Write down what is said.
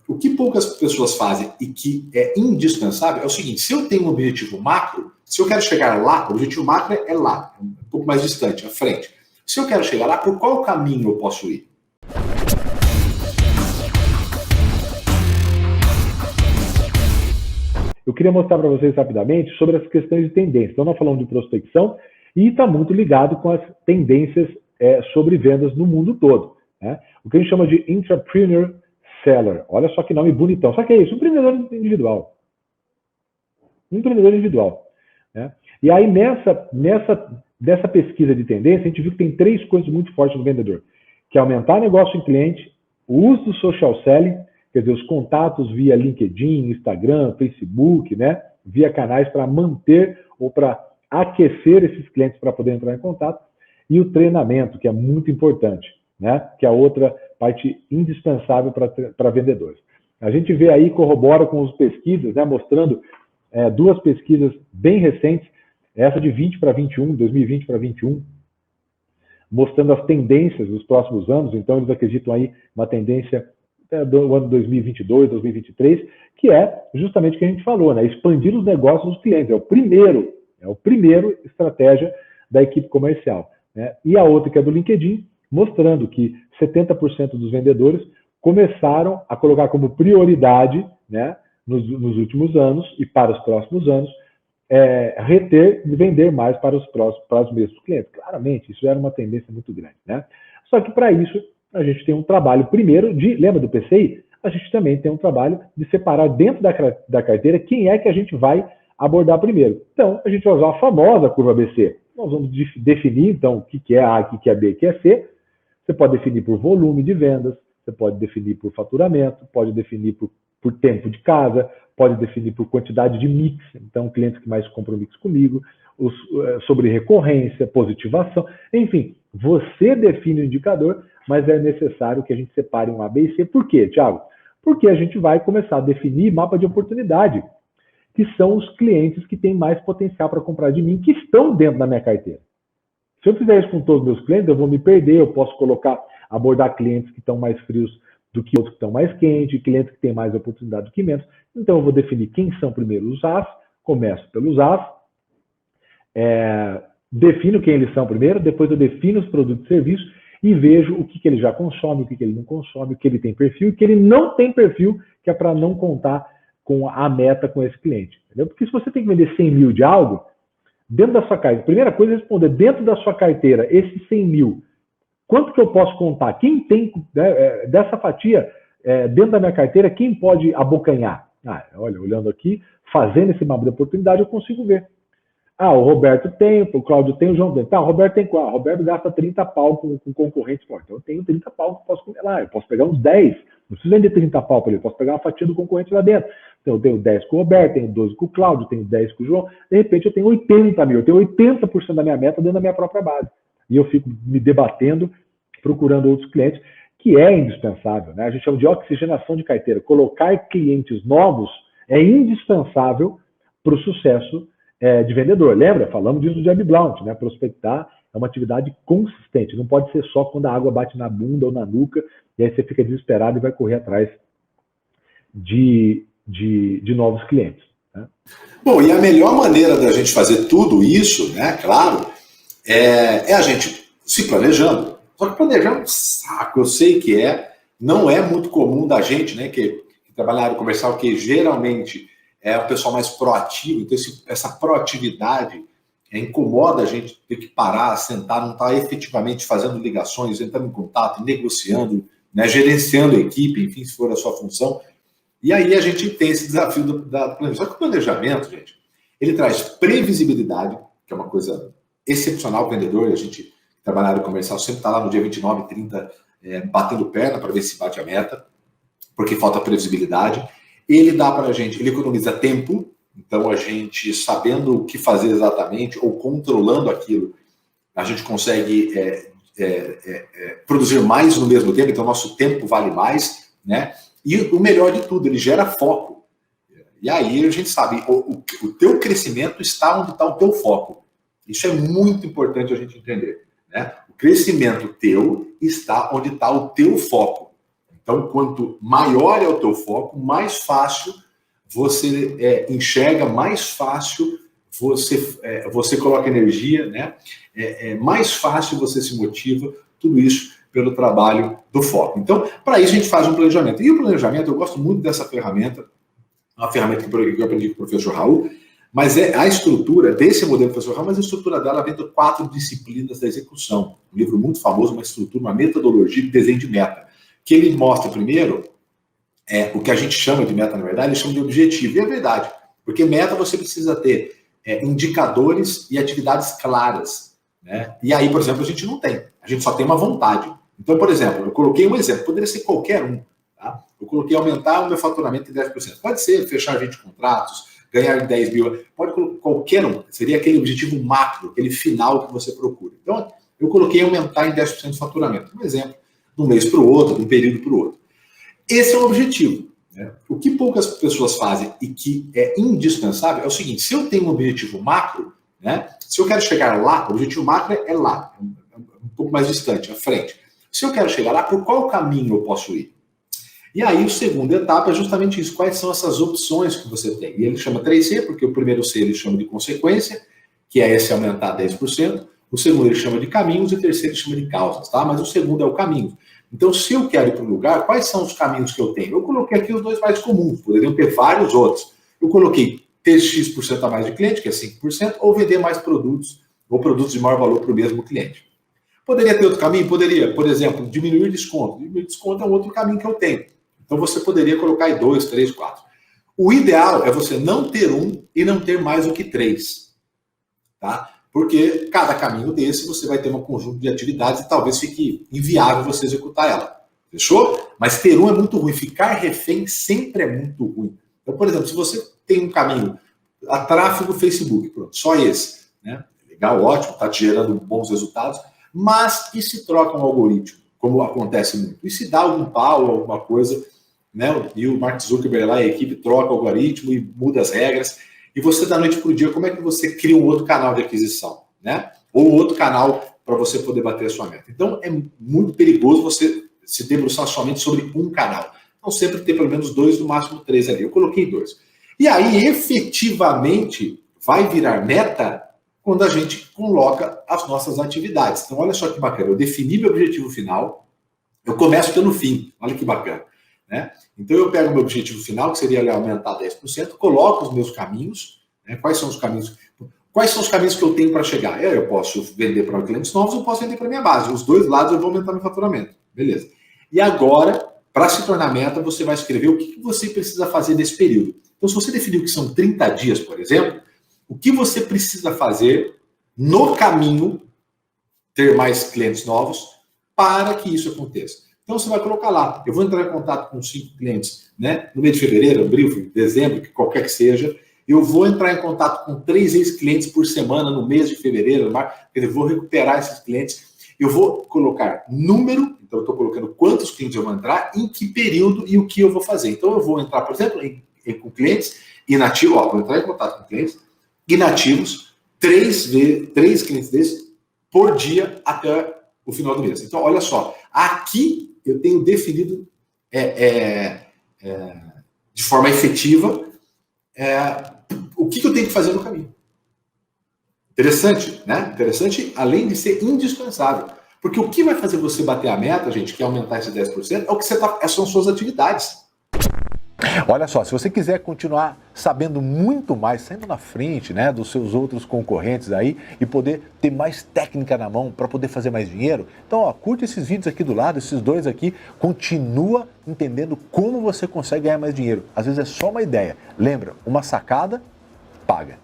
O que poucas pessoas fazem e que é indispensável é o seguinte: se eu tenho um objetivo macro, se eu quero chegar lá, o objetivo macro é lá, é um pouco mais distante, à frente. Se eu quero chegar lá, por qual caminho eu posso ir? Eu queria mostrar para vocês rapidamente sobre as questões de tendência. Então, nós falamos de prospecção e está muito ligado com as tendências sobre vendas no mundo todo, né? O que a gente chama de Entrepreneur Seller. Olha só que nome bonitão. Só que é isso, um empreendedor individual. Um empreendedor individual, né? E aí, nessa pesquisa de tendência, a gente viu que tem 3 coisas muito fortes no vendedor, que é aumentar negócio em cliente, o uso do social selling, quer dizer, os contatos via LinkedIn, Instagram, Facebook, né? Via canais para manter ou para aquecer esses clientes para poder entrar em contato, e o treinamento, que é muito importante, né? Que é a outra parte indispensável para vendedores. A gente vê aí, corrobora com as pesquisas, né? Mostrando 2 pesquisas bem recentes, essa de 20 para 21, 2020 para 21, mostrando as tendências dos próximos anos. Então, eles acreditam aí uma tendência do ano 2022, 2023, que é justamente o que a gente falou, né? Expandir os negócios dos clientes. É o primeiro estratégia da equipe comercial, né? E a outra, que é do LinkedIn, mostrando que 70% dos vendedores começaram a colocar como prioridade, né, nos últimos anos e para os próximos anos, reter e vender mais para os mesmos clientes. Claramente, isso era uma tendência muito grande, né? Só que para isso, a gente tem um trabalho primeiro lembra do PCI? A gente também tem um trabalho de separar dentro da carteira quem é que a gente vai abordar primeiro. Então, a gente vai usar a famosa curva ABC. Nós vamos definir, então, o que é A, o que é B, o que é C. Você pode definir por volume de vendas, você pode definir por faturamento, pode definir por tempo de casa, pode definir por quantidade de mix, então clientes que mais compram mix comigo, sobre recorrência, positivação, enfim, você define o indicador, mas é necessário que a gente separe um A, B e C. Por quê, Thiago? Porque a gente vai começar a definir mapa de oportunidade, que são os clientes que têm mais potencial para comprar de mim, que estão dentro da minha carteira. Se eu fizer isso com todos os meus clientes, eu vou me perder, eu posso abordar clientes que estão mais frios do que outros que estão mais quentes, clientes que têm mais oportunidade do que menos. Então, eu vou definir quem são primeiro os As, começo pelos As, defino quem eles são primeiro, depois eu defino os produtos e serviços e vejo o que ele já consome, o que ele não consome, o que ele tem perfil e o que ele não tem perfil, que é para não contar com a meta com esse cliente. Entendeu? Porque se você tem que vender 100 mil de algo, dentro da sua carteira, a primeira coisa é responder, dentro da sua carteira, esses 100 mil, quanto que eu posso contar? Quem tem, dessa fatia, dentro da minha carteira, quem pode abocanhar? Olha, olhando aqui, fazendo esse mapa de oportunidade, eu consigo ver. O Roberto tem, o Cláudio tem, o João tem. Tá, o Roberto tem qual? O Roberto gasta 30 pau com concorrentes. Então eu tenho 30 pau que eu posso comer lá. Eu posso pegar uns 10. Não preciso vender 30 pau para ele. Eu posso pegar uma fatia do concorrente lá dentro. Então eu tenho 10 com o Roberto, tenho 12 com o Cláudio, tenho 10 com o João. De repente eu tenho 80 mil. Eu tenho 80% da minha meta dentro da minha própria base. E eu fico me debatendo, procurando outros clientes, que é indispensável, né? A gente chama de oxigenação de carteira. Colocar clientes novos é indispensável para o sucesso de vendedor. Lembra? Falamos disso do Jeb Blount, né? Prospectar é uma atividade consistente. Não pode ser só quando a água bate na bunda ou na nuca e aí você fica desesperado e vai correr atrás de novos clientes, né? Bom, e a melhor maneira da gente fazer tudo isso, né, claro, é a gente se planejando. Só que planejar é um saco, eu sei que não é muito comum da gente, né, que trabalha na área comercial, que geralmente é o pessoal mais proativo, então essa proatividade incomoda a gente ter que parar, sentar, não estar efetivamente fazendo ligações, entrando em contato, negociando, né, gerenciando a equipe, enfim, se for a sua função. E aí a gente tem esse desafio da planejamento. Só que o planejamento, gente, ele traz previsibilidade, que é uma coisa excepcional, o vendedor, a gente trabalha na área comercial, sempre está lá no dia 29, 30, batendo perna para ver se bate a meta, porque falta previsibilidade. Ele dá para a gente, ele economiza tempo, então a gente, sabendo o que fazer exatamente, ou controlando aquilo, a gente consegue produzir mais no mesmo tempo, então nosso tempo vale mais, né? E o melhor de tudo, ele gera foco. E aí a gente sabe, o teu crescimento está onde está o teu foco. Isso é muito importante a gente entender, né? O crescimento teu está onde está o teu foco. Então, quanto maior é o teu foco, mais fácil você enxerga, mais fácil você coloca energia, né? Mais fácil você se motiva, tudo isso pelo trabalho do foco. Então, para isso a gente faz um planejamento. E o planejamento, eu gosto muito dessa ferramenta, uma ferramenta que eu aprendi com o professor Raul, mas a estrutura desse modelo do professor Raul, mas a estrutura dela vem de 4 disciplinas da execução. Um livro muito famoso, uma estrutura, uma metodologia de desenho de meta, que ele mostra primeiro o que a gente chama de meta, na verdade, ele chama de objetivo. E é verdade, porque meta você precisa ter indicadores e atividades claras, né? E aí, por exemplo, a gente não tem. A gente só tem uma vontade. Então, por exemplo, eu coloquei um exemplo, poderia ser qualquer um. Tá? Eu coloquei aumentar o meu faturamento em 10%. Pode ser fechar 20 contratos, ganhar 10 mil, pode colocar qualquer um. Seria aquele objetivo macro, aquele final que você procura. Então, eu coloquei aumentar em 10% de faturamento. Um exemplo, de um mês para o outro, de um período para o outro. Esse é o objetivo. Né? O que poucas pessoas fazem e que é indispensável é o seguinte: se eu tenho um objetivo macro, né? Se eu quero chegar lá, o objetivo macro é lá, um pouco mais distante, à frente. Se eu quero chegar lá, por qual caminho eu posso ir? E aí, a segunda etapa é justamente isso. Quais são essas opções que você tem? E ele chama 3C, porque o primeiro C ele chama de consequência, que é esse aumentar 10%. O segundo ele chama de caminhos e o terceiro ele chama de causas, tá? Mas o segundo é o caminho. Então, se eu quero ir para um lugar, quais são os caminhos que eu tenho? Eu coloquei aqui os 2 mais comuns, poderiam ter vários outros. Eu coloquei ter X% a mais de cliente, que é 5%, ou vender mais produtos, ou produtos de maior valor para o mesmo cliente. Poderia ter outro caminho? Poderia. Por exemplo, diminuir desconto. Diminuir desconto é um outro caminho que eu tenho. Então, você poderia colocar aí 2, 3, 4. O ideal é você não ter um e não ter mais do que 3. Tá? Porque cada caminho desse você vai ter um conjunto de atividades e talvez fique inviável você executar ela. Fechou? Mas ter um é muito ruim. Ficar refém sempre é muito ruim. Então, por exemplo, se você tem um caminho a tráfego Facebook, pronto, só esse, né? Legal, ótimo, está te gerando bons resultados, mas e se troca um algoritmo, como acontece muito? E se dá algum pau, alguma coisa, né? E o Mark Zuckerberg lá, a equipe troca o algoritmo e muda as regras, e você da noite para o dia, como é que você cria um outro canal de aquisição, né? Ou outro canal para você poder bater a sua meta. Então, é muito perigoso você se debruçar somente sobre um canal. Então, sempre ter pelo menos 2, no máximo 3 ali. Eu coloquei 2. E aí, efetivamente, vai virar meta quando a gente coloca as nossas atividades. Então, olha só que bacana. Eu defini meu objetivo final, eu começo pelo fim. Olha que bacana. Né? Então, eu pego o meu objetivo final, que seria aumentar 10%, coloco os meus caminhos. Né? Quais são os caminhos? Quais são os caminhos que eu tenho para chegar? Eu posso vender para clientes novos, eu posso vender para minha base. Os 2 lados eu vou aumentar meu faturamento. Beleza. E agora, para se tornar meta, você vai escrever o que você precisa fazer nesse período. Então, se você definiu que são 30 dias, por exemplo, o que você precisa fazer no caminho, ter mais clientes novos, para que isso aconteça. Então, você vai colocar lá, eu vou entrar em contato com 5 clientes, né? No mês de fevereiro, abril, dezembro, que qualquer que seja, eu vou entrar em contato com 3 ex-clientes por semana no mês de fevereiro, eu vou recuperar esses clientes, eu vou colocar número, então eu estou colocando quantos clientes eu vou entrar, em que período e o que eu vou fazer. Então, eu vou entrar, por exemplo, com clientes inativos, vou entrar em contato com clientes inativos, 3 clientes desses por dia até o final do mês. Então, olha só, aqui eu tenho definido de forma efetiva o que eu tenho que fazer no caminho. Interessante, né? Interessante, além de ser indispensável. Porque o que vai fazer você bater a meta, gente, que é aumentar esse 10%, é o que são suas atividades. Olha só, se você quiser continuar sabendo muito mais, saindo na frente, né, dos seus outros concorrentes aí e poder ter mais técnica na mão para poder fazer mais dinheiro, então ó, curte esses vídeos aqui do lado, esses 2 aqui, continua entendendo como você consegue ganhar mais dinheiro. Às vezes é só uma ideia. Lembra, uma sacada paga.